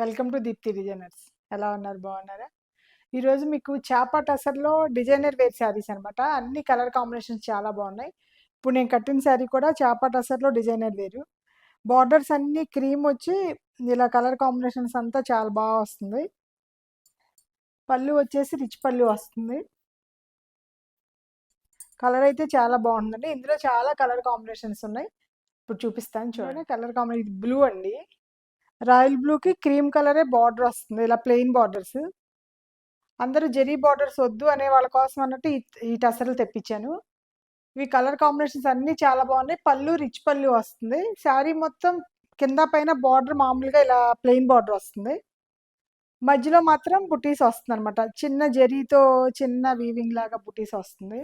Welcome to Deepti designers. ఎలా ఉన్నారు? బాగున్నారా? ఈరోజు మీకు చేప టసర్లో డిజైనర్ వేర్ శారీస్ అనమాట. అన్ని కలర్ కాంబినేషన్స్ చాలా బాగున్నాయి. ఇప్పుడు నేను కట్టిన శారీ కూడా చేప టసర్లో డిజైనర్ వేరు. బార్డర్స్ అన్ని క్రీమ్ వచ్చి ఇలా కలర్ కాంబినేషన్స్ అంతా చాలా బాగా వస్తుంది. పళ్ళు వచ్చేసి రిచ్ పళ్ళు వస్తుంది. కలర్ అయితే చాలా బాగుందండి. ఇందులో చాలా కలర్ కాంబినేషన్స్ ఉన్నాయి. ఇప్పుడు చూపిస్తాను చూడండి. కలర్ కాంబినేషన్ ఇది బ్లూ అండి. రాయల్ బ్లూకి క్రీమ్ కలరే బార్డర్ వస్తుంది. ఇలా ప్లెయిన్ బార్డర్స్. అందరూ జెరీ బార్డర్స్ వద్దు అనే వాళ్ళ కోసం అన్నట్టు ఈ టసర్లు తెప్పించాను. ఇవి కలర్ కాంబినేషన్స్ అన్నీ చాలా బాగున్నాయి. పళ్ళు రిచ్ పళ్ళు వస్తుంది. శారీ మొత్తం కింద పైన బార్డర్ మామూలుగా ఇలా ప్లెయిన్ బార్డర్ వస్తుంది. మధ్యలో మాత్రం బుటీస్ వస్తుంది అనమాట. చిన్న జెరీతో చిన్న వీవింగ్ లాగా బుటీస్ వస్తుంది.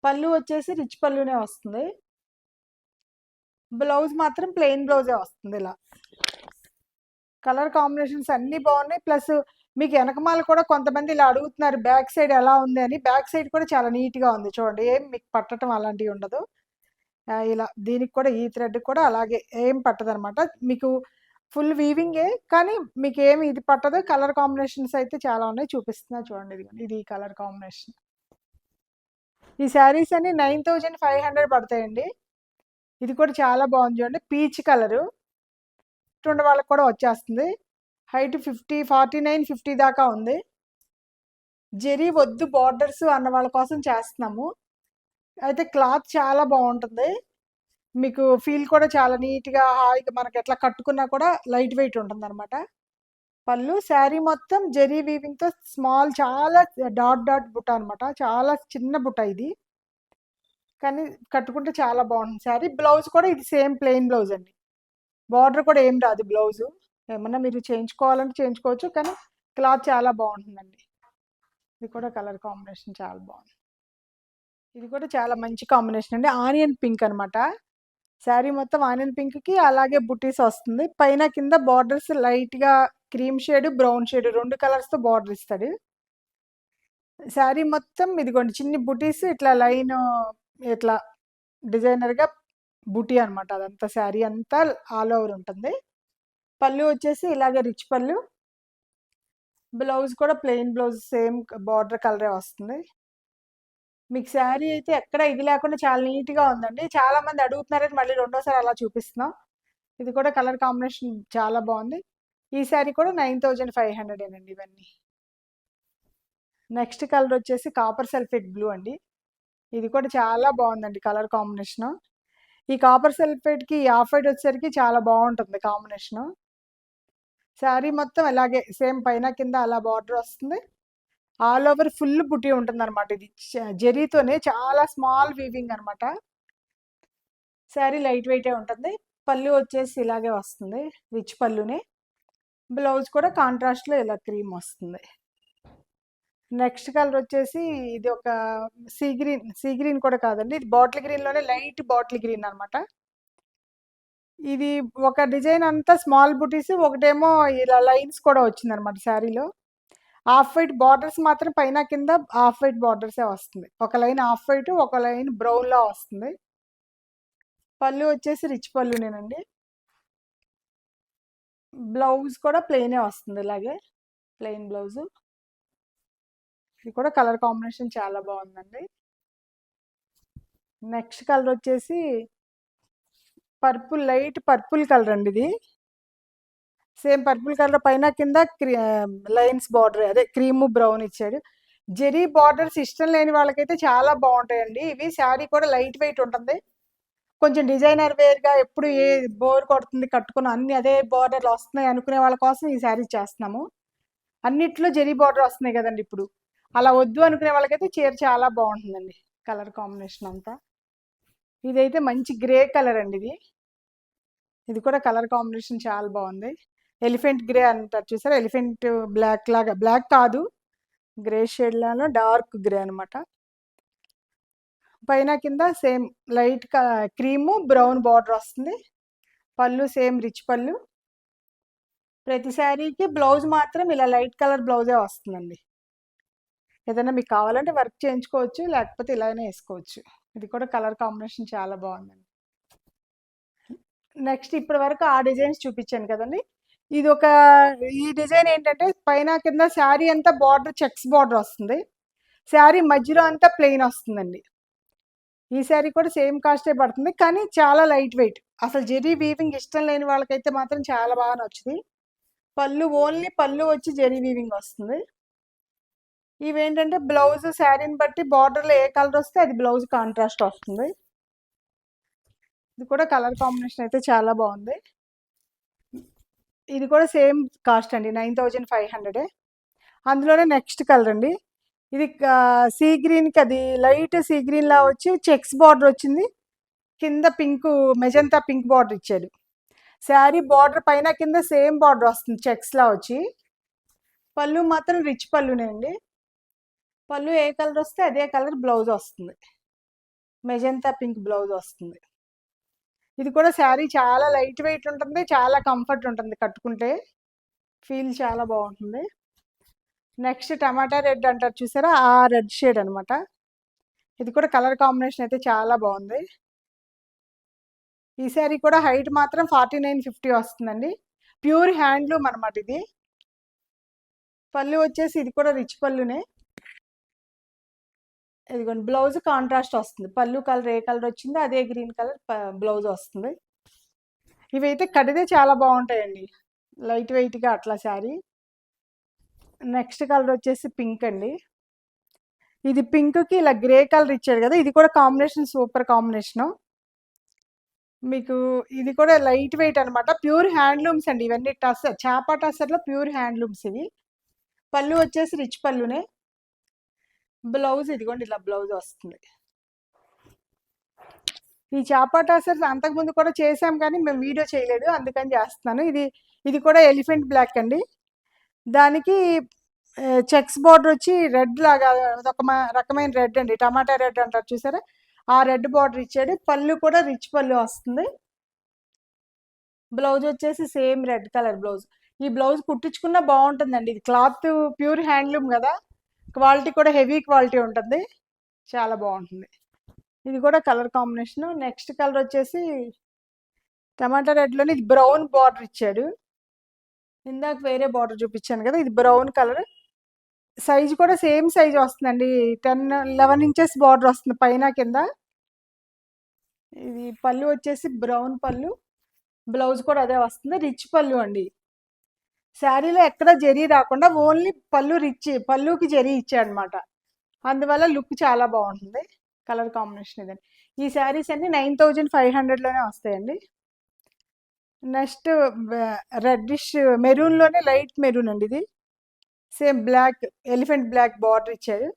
పళ్ళు వచ్చేసి రిచ్ పళ్ళునే వస్తుంది. బ్లౌజ్ మాత్రం ప్లెయిన్ బ్లౌజే వస్తుంది ఇలా. కలర్ కాంబినేషన్స్ అన్నీ బాగున్నాయి. ప్లస్ మీకు వెనకమాల కూడా కొంతమంది ఇలా అడుగుతున్నారు బ్యాక్ సైడ్ ఎలా ఉంది అని. బ్యాక్ సైడ్ కూడా చాలా నీట్గా ఉంది చూడండి. ఏం మీకు పట్టడం అలాంటివి ఉండదు. ఇలా దీనికి కూడా ఈ థ్రెడ్ కూడా అలాగే ఏం పట్టదు అనమాట. మీకు ఫుల్ వీవింగే కానీ మీకు ఏమి ఇది పట్టదు. కలర్ కాంబినేషన్స్ అయితే చాలా ఉన్నాయి. చూపిస్తున్నా చూడండి. ఇది కలర్ కాంబినేషన్. ఈ శారీస్ అన్ని 9500 పడతాయండి. ఇది కూడా చాలా బాగుంది చూడండి. పీచ్ కలరు ఉండే వాళ్ళకి కూడా వచ్చేస్తుంది. హైట్ 50, 49, 50 దాకా ఉంది. జెరీ వద్దు బార్డర్స్ అన్న వాళ్ళ కోసం చేస్తున్నాము. అయితే క్లాత్ చాలా బాగుంటుంది. మీకు ఫీల్ కూడా చాలా నీట్గా హాయిగా మనకి ఎట్లా కట్టుకున్నా కూడా లైట్ వెయిట్ ఉంటుంది అనమాట. పళ్ళు శారీ మొత్తం జెరీ వీవింగ్తో స్మాల్ చాలా డాట్ డాట్ బుట్ట అనమాట. చాలా చిన్న బుట్ట ఇది, కానీ కట్టుకుంటే చాలా బాగుంటుంది శారీ. బ్లౌజ్ కూడా ఇది సేమ్ ప్లెయిన్ బ్లౌజ్ అండి. బార్డర్ కూడా ఏం రాదు బ్లౌజు. ఏమన్నా మీరు చేయించుకోవాలంటే చేయించుకోవచ్చు, కానీ క్లాత్ చాలా బాగుంటుందండి. ఇది కూడా కలర్ కాంబినేషన్ చాలా బాగుంది. ఇది కూడా చాలా మంచి కాంబినేషన్ అండి. ఆనియన్ పింక్ అనమాట. శారీ మొత్తం ఆనియన్ పింక్కి అలాగే బుటీస్ వస్తుంది. పైన కింద బార్డర్స్ లైట్గా క్రీమ్ షేడ్ బ్రౌన్ షేడ్ 2 కలర్స్తో బార్డర్ ఇస్తాడు. శారీ మొత్తం ఇదిగోండి చిన్ని బుటీస్ ఇట్లా లైన్ ఇట్లా డిజైనర్గా బుటీ అనమాట. అదంతా శారీ అంతా ఆల్ ఓవర్ ఉంటుంది. పళ్ళు వచ్చేసి ఇలాగే రిచ్ పళ్ళు. బ్లౌజ్ కూడా ప్లెయిన్ బ్లౌజ్ సేమ్ బార్డర్ కలరే వస్తుంది. మీకు శారీ అయితే ఎక్కడ ఇది లేకుండా చాలా నీట్గా ఉందండి. చాలా మంది అడుగుతున్నారని మళ్ళీ రెండోసారి అలా చూపిస్తున్నాం. ఇది కూడా కలర్ కాంబినేషన్ చాలా బాగుంది. ఈ శారీ కూడా 9500 అండి ఇవన్నీ. నెక్స్ట్ కలర్ వచ్చేసి కాపర్ సల్ఫేట్ బ్లూ అండి. ఇది కూడా చాలా బాగుందండి కలర్ కాంబినేషన్. ఈ కాపర్ సల్ఫేట్కి ఆఫ్ వైట్ వచ్చేసరికి చాలా బాగుంటుంది కాంబినేషను. శారీ మొత్తం అలాగే సేమ్ పైన కింద అలా బార్డర్ వస్తుంది. ఆల్ ఓవర్ ఫుల్ బుటీ ఉంటుంది అనమాట. ఇది జెరీతోనే చాలా స్మాల్ వీవింగ్ అనమాట. శారీ లైట్ వెయిటే ఉంటుంది. పళ్ళు వచ్చేసి ఇలాగే వస్తుంది, రిచ్ పళ్ళునే. బ్లౌజ్ కూడా కాంట్రాస్ట్లో ఇలా క్రీమ్ వస్తుంది. నెక్స్ట్ కలర్ వచ్చేసి ఇది ఒక సీ గ్రీన్ కూడా కాదండి, ఇది బాటిల్ గ్రీన్లోనే లైట్ బాటిల్ గ్రీన్ అనమాట. ఇది ఒక డిజైన్ అంతా స్మాల్ బుటీస్, ఒకటేమో ఇలా లైన్స్ కూడా వచ్చిందనమాట శారీలో. ఆఫ్ వైట్ బార్డర్స్ మాత్రం పైన కింద ఆఫ్ వైట్ బార్డర్సే వస్తుంది. ఒక లైన్ ఆఫ్ వైట్, ఒక లైన్ బ్రౌన్లో వస్తుంది. పళ్ళు వచ్చేసి రిచ్ పళ్ళునేనండి. బ్లౌజ్ కూడా ప్లెయినే వస్తుంది, ఇలాగే ప్లెయిన్ బ్లౌజు. ఇది కూడా కలర్ కాంబినేషన్ చాలా బాగుందండి. నెక్స్ట్ కలర్ వచ్చేసి పర్పుల్, లైట్ పర్పుల్ కలర్ అండి. ఇది సేమ్ పర్పుల్ కలర్ పైన కింద లైన్స్ బార్డర్, అదే క్రీము బ్రౌన్ ఇచ్చాడు. జెరీ బార్డర్స్ ఇష్టం లేని వాళ్ళకైతే చాలా బాగుంటాయండి ఇవి. శారీ కూడా లైట్ వెయిట్ ఉంటుంది. కొంచెం డిజైనర్ వేర్గా ఎప్పుడు ఏ బోర్ కొడుతుంది కట్టుకుని అన్ని అదే బార్డర్లు వస్తున్నాయి అనుకునే వాళ్ళ కోసం ఈ శారీ చేస్తున్నాము. అన్నిట్లో జెరీ బార్డర్ వస్తున్నాయి కదండి ఇప్పుడు. అలా వద్దు అనుకునే వాళ్ళకైతే చీర చాలా బాగుంటుందండి. కలర్ కాంబినేషన్ అంతా ఇదైతే మంచి గ్రే కలర్ అండి. ఇది కూడా కలర్ కాంబినేషన్ చాలా బాగుంది. ఎలిఫెంట్ గ్రే అంటారు చూసారా, ఎలిఫెంట్ బ్లాక్ లాగా, బ్లాక్ కాదు గ్రే షేడ్ లాగా డార్క్ గ్రే అనమాట. పైన కింద same light cream brown border వస్తుంది. పళ్ళు సేమ్ రిచ్ పళ్ళు. ప్రతి శారీకి బ్లౌజ్ మాత్రం ఇలా లైట్ కలర్ బ్లౌజే వస్తుందండి. ఏదైనా మీకు కావాలంటే వర్క్ చేయించుకోవచ్చు, లేకపోతే ఇలానే వేసుకోవచ్చు. ఇది కూడా కలర్ కాంబినేషన్ చాలా బాగుందండి. నెక్స్ట్ ఇప్పటి వరకు ఆ డిజైన్స్ చూపించాను కదండి. ఇది ఒక ఈ డిజైన్ ఏంటంటే పైన కింద శారీ అంతా బార్డర్ చెక్స్ బార్డర్ వస్తుంది. శారీ మధ్యలో అంతా ప్లెయిన్ వస్తుందండి. ఈ శారీ కూడా సేమ్ కాస్టే పడుతుంది. కానీ చాలా లైట్ వెయిట్. అసలు జెరీ వీవింగ్ ఇష్టం లేని వాళ్ళకైతే మాత్రం చాలా బాగా నచ్చుతుంది. ఓన్లీ పళ్ళు వచ్చి జెరీ వీవింగ్ వస్తుంది. ఇవేంటంటే బ్లౌజ్ శారీని బట్టి బార్డర్లో ఏ కలర్ వస్తే అది బ్లౌజ్ కాంట్రాస్ట్ వస్తుంది. ఇది కూడా కలర్ కాంబినేషన్ అయితే చాలా బాగుంది. ఇది కూడా సేమ్ కాస్ట్ అండి, 9500. అందులోనే నెక్స్ట్ కలర్ అండి. ఇది సీ గ్రీన్కి అది లైట్ సీ గ్రీన్ లా వచ్చి చెక్స్ బార్డర్ వచ్చింది. కింద పింక్ మెజంతా పింక్ బార్డర్ ఇచ్చాడు. శారీ బార్డర్ పైన కింద సేమ్ బార్డర్ వస్తుంది చెక్స్ లా వచ్చి. పళ్ళు మాత్రం రిచ్ పళ్ళునే అండి. పళ్ళు ఏ కలర్ వస్తే అదే కలర్ బ్లౌజ్ వస్తుంది. మెజంతా పింక్ బ్లౌజ్ వస్తుంది. ఇది కూడా శారీ చాలా లైట్ వెయిట్ ఉంటుంది, చాలా కంఫర్ట్ ఉంటుంది, కట్టుకుంటే ఫీల్ చాలా బాగుంటుంది. నెక్స్ట్ టమాటా రెడ్ అంటారు చూసారా, ఆ రెడ్ షేడ్ అనమాట. ఇది కూడా కలర్ కాంబినేషన్ అయితే చాలా బాగుంది. ఈ శారీ కూడా హైట్ మాత్రం 4950 వస్తుందండి. ప్యూర్ హ్యాండ్లూమ్ అనమాట ఇది. పళ్ళు వచ్చేసి ఇది కూడా రిచ్ పళ్ళునే. ఇదిగోండి బ్లౌజ్ కాంట్రాస్ట్ వస్తుంది. పళ్ళు కలర్ ఏ కలర్ వచ్చిందో అదే గ్రీన్ కలర్ బ్లౌజ్ వస్తుంది. ఇవైతే కడితే చాలా బాగుంటాయండి, లైట్ వెయిట్గా అట్లా శారీ. నెక్స్ట్ కలర్ వచ్చేసి పింక్ అండి. ఇది పింక్కి ఇలా గ్రే కలర్ ఇచ్చాడు కదా, ఇది కూడా కాంబినేషన్ సూపర్ కాంబినేషను. మీకు ఇది కూడా లైట్ వెయిట్ అనమాట. ప్యూర్ హ్యాండ్లూమ్స్ అండి ఇవన్నీ. టసర్ చాపా టసర్లో ప్యూర్ హ్యాండ్లూమ్స్ ఇవి. పళ్ళు వచ్చేసి రిచ్ పళ్ళునే. బ్లౌజ్ ఇదిగోండి ఇలా బ్లౌజ్ వస్తుంది. ఈ చాపా టసర్స్ అంతకుముందు కూడా చేసాం కానీ మేము వీడియో చేయలేదు, అందుకని చేస్తున్నాను. ఇది కూడా ఎలిఫెంట్ బ్లాక్ అండి. దానికి చెక్స్ బార్డర్ వచ్చి రెడ్ లాగా ఒక రకమైన రెడ్ అండి, టమాటా రెడ్ అంటారు చూసారా, ఆ రెడ్ బార్డర్ ఇచ్చాడు. పళ్ళు కూడా రిచ్ పళ్ళు వస్తుంది. బ్లౌజ్ వచ్చేసి సేమ్ రెడ్ కలర్ బ్లౌజ్. ఈ బ్లౌజ్ కుట్టించుకున్నా బాగుంటుందండి. ఇది క్లాత్ ప్యూర్ హ్యాండ్లూమ్ కదా, క్వాలిటీ కూడా హెవీ క్వాలిటీ ఉంటుంది, చాలా బాగుంటుంది. ఇది కూడా కలర్ కాంబినేషన్. నెక్స్ట్ కలర్ వచ్చేసి టమాటా రెడ్లోని ఇది బ్రౌన్ బార్డర్ ఇచ్చాడు. ఇందాక వేరే బార్డర్ చూపించాను కదా, ఇది బ్రౌన్ కలర్. సైజు కూడా సేమ్ సైజ్ వస్తుందండి, 10-11 ఇంచెస్ బార్డర్ వస్తుంది పైన కింద. ఇది పళ్ళు వచ్చేసి బ్రౌన్ పళ్ళు, బ్లౌజ్ కూడా అదే వస్తుంది. రిచ్ పళ్ళు అండి. శారీలో ఎక్కడ జరీ రాకుండా ఓన్లీ పళ్ళుకి జరీ ఇచ్చాడనమాట. అందువల్ల లుక్ చాలా బాగుంటుంది. కలర్ కాంబినేషన్ ఇదండి. ఈ శారీస్ అన్ని 9500లోనే వస్తాయండి. నెక్స్ట్ రెడ్డిష్ మెరూన్లోనే లైట్ మెరూన్ అండి. ఇది same black elephant black border ఇచ్చాడు.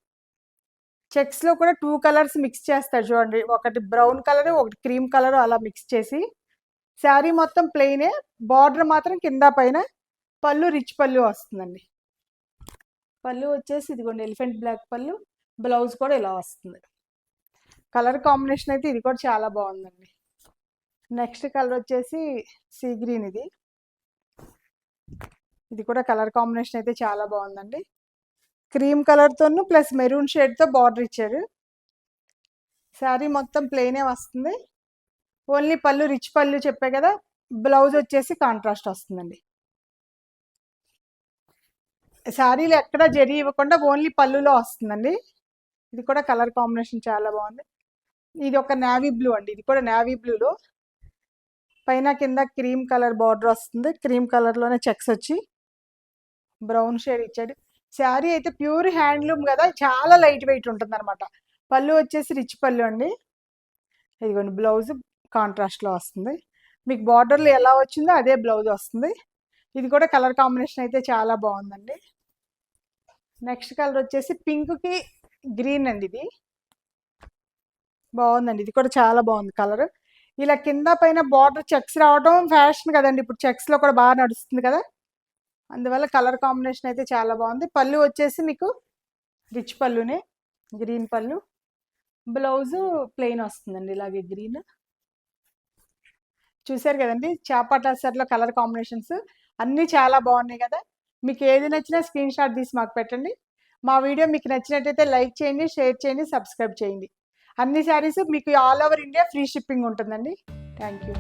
చెక్స్లో కూడా 2 కలర్స్ మిక్స్ చేస్తాడు చూడండి, ఒకటి బ్రౌన్ కలర్ ఒకటి క్రీమ్ కలర్ అలా మిక్స్ చేసి. శారీ మొత్తం ప్లెయినే, బార్డర్ మాత్రం కింద పైన. పళ్ళు రిచ్ పళ్ళు వస్తుందండి. పళ్ళు వచ్చేసి ఇదిగోండి ఎలిఫెంట్ బ్లాక్ పళ్ళు, బ్లౌజ్ కూడా ఇలా వస్తుంది. కలర్ కాంబినేషన్ అయితే ఇది కూడా చాలా బాగుందండి. నెక్స్ట్ కలర్ వచ్చేసి సీ గ్రీన్. ఇది కూడా కలర్ కాంబినేషన్ అయితే చాలా బాగుందండి. క్రీమ్ కలర్తోనూ ప్లస్ మెరూన్ షేడ్తో బార్డర్ ఇచ్చారు. శారీ మొత్తం ప్లెయినే వస్తుంది. ఓన్లీ పళ్ళు రిచ్ పళ్ళు చెప్పే కదా, బ్లౌజ్ వచ్చేసి కాంట్రాస్ట్ వస్తుందండి. శారీలో ఎక్కడ జరీ ఇవ్వకుండా ఓన్లీ పళ్ళులో వస్తుందండి. ఇది కూడా కలర్ కాంబినేషన్ చాలా బాగుంది. ఇది ఒక నావీ బ్లూ అండి. ఇది కూడా నావీ బ్లూలో పైన కింద క్రీమ్ కలర్ బార్డర్ వస్తుంది. క్రీమ్ కలర్లోనే చెక్స్ వచ్చి బ్రౌన్ షేడ్ ఇచ్చాడు. శారీ అయితే ప్యూర్ హ్యాండ్లూమ్ కదా, చాలా లైట్ వెయిట్ ఉంటుంది అనమాట. పళ్ళు వచ్చేసి రిచ్ పళ్ళు అండి. ఇదిగోండి బ్లౌజ్ కాంట్రాస్ట్లో వస్తుంది. మీకు బార్డర్లో ఎలా వచ్చిందో అదే బ్లౌజ్ వస్తుంది. ఇది కూడా కలర్ కాంబినేషన్ అయితే చాలా బాగుందండి. నెక్స్ట్ కలర్ వచ్చేసి పింక్కి గ్రీన్ అండి. ఇది బాగుందండి, ఇది కూడా చాలా బాగుంది కలర్. ఇలా కింద పైన బార్డర్ చెక్స్ రావడం ఫ్యాషన్ కదండి, ఇప్పుడు చెక్స్లో కూడా బాగా నడుస్తుంది కదా, అందువల్ల కలర్ కాంబినేషన్ అయితే చాలా బాగుంది. పళ్ళు వచ్చేసి మీకు రిచ్ పళ్ళునే, గ్రీన్ పళ్ళు. బ్లౌజు ప్లెయిన్ వస్తుందండి ఇలాగే గ్రీన్. చూసారు కదండి చాపా టసర్లో కలర్ కాంబినేషన్స్ అన్నీ చాలా బాగున్నాయి కదా. మీకు ఏది నచ్చినా స్క్రీన్ షాట్ తీసి మాకు పెట్టండి. మా వీడియో మీకు నచ్చినట్టయితే లైక్ చేయండి, షేర్ చేయండి, సబ్స్క్రైబ్ చేయండి. అన్ని శారీస్ మీకు all over India free shipping ఉంటుందండి. Thank you.